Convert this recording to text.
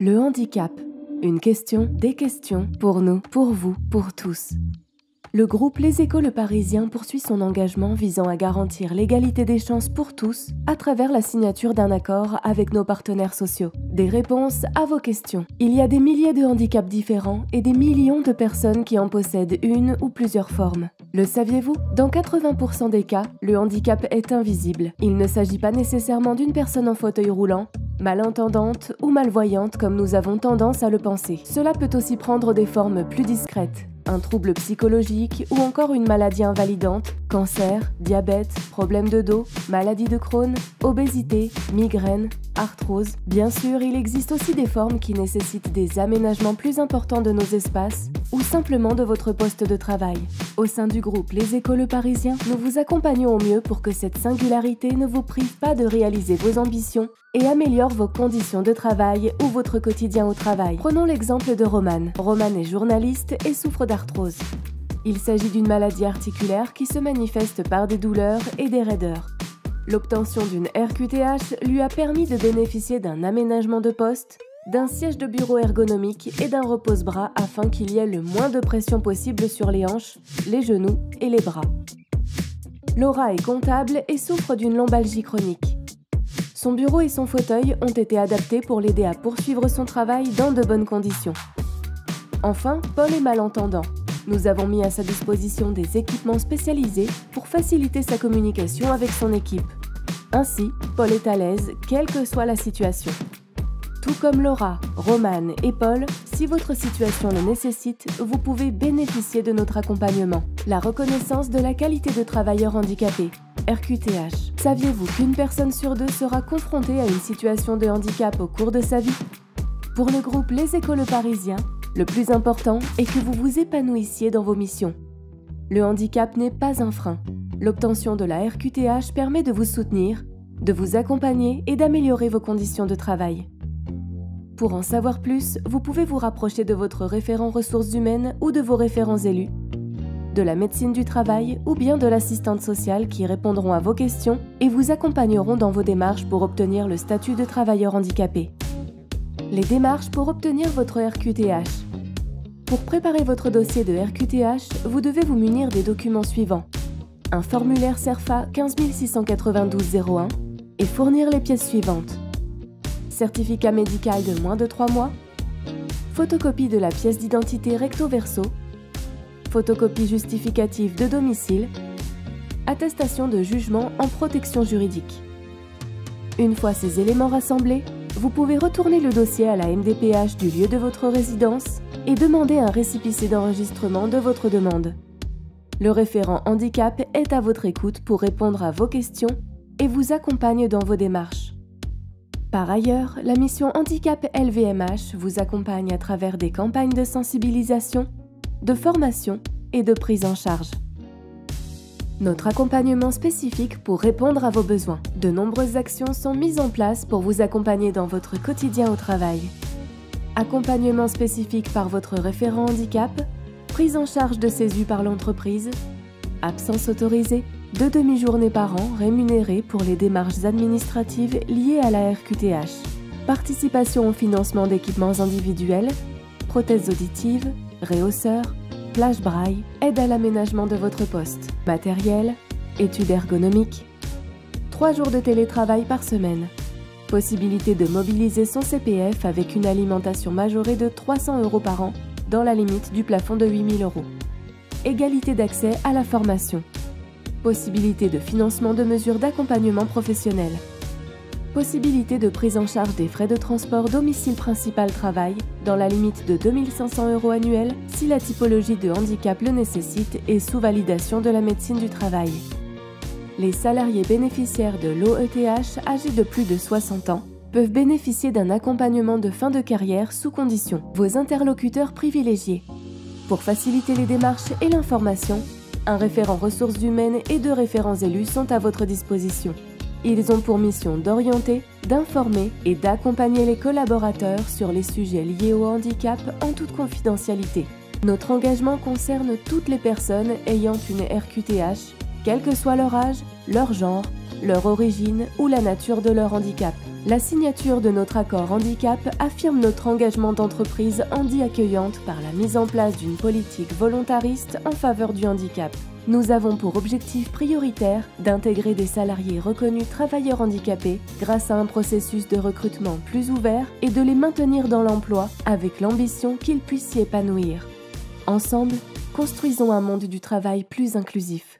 Le handicap. Une question, des questions, pour nous, pour vous, pour tous. Le groupe Les Échos Le Parisien poursuit son engagement visant à garantir l'égalité des chances pour tous à travers la signature d'un accord avec nos partenaires sociaux. Des réponses à vos questions. Il y a des milliers de handicaps différents et des millions de personnes qui en possèdent une ou plusieurs formes. Le saviez-vous? Dans 80% des cas, le handicap est invisible. Il ne s'agit pas nécessairement d'une personne en fauteuil roulant, malentendante ou malvoyante comme nous avons tendance à le penser. Cela peut aussi prendre des formes plus discrètes. Un trouble psychologique ou encore une maladie invalidante, cancer, diabète, problème de dos, maladie de Crohn, obésité, migraine, arthrose. Bien sûr, il existe aussi des formes qui nécessitent des aménagements plus importants de nos espaces ou simplement de votre poste de travail. Au sein du groupe Les Échos Le Parisien, nous vous accompagnons au mieux pour que cette singularité ne vous prive pas de réaliser vos ambitions et améliore vos conditions de travail ou votre quotidien au travail. Prenons l'exemple de Romane. Romane est journaliste et souffre d'arthrose. Il s'agit d'une maladie articulaire qui se manifeste par des douleurs et des raideurs. L'obtention d'une RQTH lui a permis de bénéficier d'un aménagement de poste, d'un siège de bureau ergonomique et d'un repose-bras afin qu'il y ait le moins de pression possible sur les hanches, les genoux et les bras. Laura est comptable et souffre d'une lombalgie chronique. Son bureau et son fauteuil ont été adaptés pour l'aider à poursuivre son travail dans de bonnes conditions. Enfin, Paul est malentendant. Nous avons mis à sa disposition des équipements spécialisés pour faciliter sa communication avec son équipe. Ainsi, Paul est à l'aise, quelle que soit la situation. Tout comme Laura, Romane et Paul, si votre situation le nécessite, vous pouvez bénéficier de notre accompagnement. La reconnaissance de la qualité de travailleur handicapé, RQTH. Saviez-vous qu'une personne sur deux sera confrontée à une situation de handicap au cours de sa vie? Pour le groupe Les Échos Le Parisien, le plus important est que vous vous épanouissiez dans vos missions. Le handicap n'est pas un frein. L'obtention de la RQTH permet de vous soutenir, de vous accompagner et d'améliorer vos conditions de travail. Pour en savoir plus, vous pouvez vous rapprocher de votre référent ressources humaines ou de vos référents élus, de la médecine du travail ou bien de l'assistante sociale qui répondront à vos questions et vous accompagneront dans vos démarches pour obtenir le statut de travailleur handicapé. Les démarches pour obtenir votre RQTH. Pour préparer votre dossier de RQTH, vous devez vous munir des documents suivants. Un formulaire CERFA 15692-01 et fournir les pièces suivantes. Certificat médical de moins de 3 mois, photocopie de la pièce d'identité recto-verso, photocopie justificative de domicile, attestation de jugement en protection juridique. Une fois ces éléments rassemblés, vous pouvez retourner le dossier à la MDPH du lieu de votre résidence et demander un récépissé d'enregistrement de votre demande. Le référent handicap est à votre écoute pour répondre à vos questions et vous accompagne dans vos démarches. Par ailleurs, la mission Handicap LVMH vous accompagne à travers des campagnes de sensibilisation, de formation et de prise en charge. Notre accompagnement spécifique pour répondre à vos besoins. De nombreuses actions sont mises en place pour vous accompagner dans votre quotidien au travail. Accompagnement spécifique par votre référent handicap, prise en charge de CESU par l'entreprise, absence autorisée, 2 demi-journées par an rémunérées pour les démarches administratives liées à la RQTH, participation au financement d'équipements individuels, prothèses auditives, réhausseurs, plage braille, aide à l'aménagement de votre poste, matériel, études ergonomiques, 3 jours de télétravail par semaine, possibilité de mobiliser son CPF avec une alimentation majorée de 300 € par an dans la limite du plafond de 8 000 €, égalité d'accès à la formation, possibilité de financement de mesures d'accompagnement professionnel, possibilité de prise en charge des frais de transport domicile principal travail dans la limite de 2 500 € annuels si la typologie de handicap le nécessite et sous validation de la médecine du travail. Les salariés bénéficiaires de l'OETH âgés de plus de 60 ans peuvent bénéficier d'un accompagnement de fin de carrière sous condition. Vos interlocuteurs privilégiés. Pour faciliter les démarches et l'information, un référent ressources humaines et 2 référents élus sont à votre disposition. Ils ont pour mission d'orienter, d'informer et d'accompagner les collaborateurs sur les sujets liés au handicap en toute confidentialité. Notre engagement concerne toutes les personnes ayant une RQTH, quel que soit leur âge, leur genre, leur origine ou la nature de leur handicap. La signature de notre accord handicap affirme notre engagement d'entreprise handi-accueillante par la mise en place d'une politique volontariste en faveur du handicap. Nous avons pour objectif prioritaire d'intégrer des salariés reconnus travailleurs handicapés grâce à un processus de recrutement plus ouvert et de les maintenir dans l'emploi avec l'ambition qu'ils puissent s'y épanouir. Ensemble, construisons un monde du travail plus inclusif.